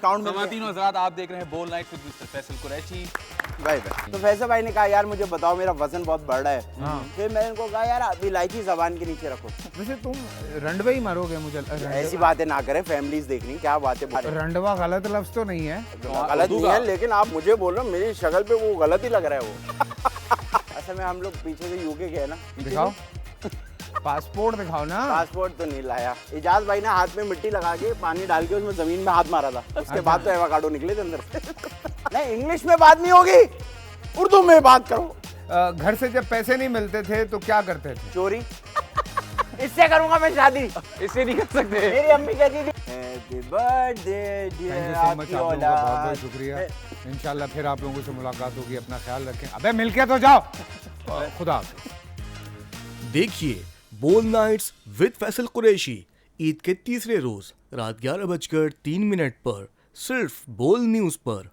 Count में खवातीन और हज़रात, आप देख रहे हैं बोल night with mister Faisal Qureshi. भाई तो फैसल भाई ने कहा यार मुझे बताओ मेरा वजन बहुत बढ़ रहा है। हाँ। फिर मैंने उनको कहा यार आप इलायची जबान के नीचे रखो। वैसे तुम रंडवे ही मारोगे मुझे। ऐसी बातें ना करें, फैमिलीज देखनी क्या बातें। रंडवा गलत लफ्ज तो नहीं है? गलत नहीं है, लेकिन आप मुझे बोल रहे हो मेरी शक्ल पे वो गलत ही लग रहा है वो। असल में हम लोग पीछे से यूके गए ना। दिखाओ पासपोर्ट दिखाओ ना। पासपोर्ट तो नहीं लाया। इजाज भाई ने हाथ में मिट्टी लगा के पानी डाल के उसमें जमीन में हाथ मारा था, उसके बाद तो एवोकाडो निकले थे अंदर से। नहीं इंग्लिश में बात नहीं होगी, उर्दू में बात करो। घर से जब पैसे नहीं मिलते थे तो क्या करते थे? चोरी। इससे करूंगा मैं शादी, इससे नहीं कर सकते। मेरी अम्मी कहती थी happy birthday thank dear you so much, आपकी आप लोगों का बहुत बहुत औलाद। शुक्रिया। इंशाल्लाह फिर आप लोगों से मुलाकात होगी, अपना ख्याल रखें। अबे मिलके तो जाओ। खुदा हाफिज़। देखिए बोल नाइट्स विद फैसल कुरैशी ईद के तीसरे रोज रात 11:03 पर सिर्फ बोल न्यूज पर।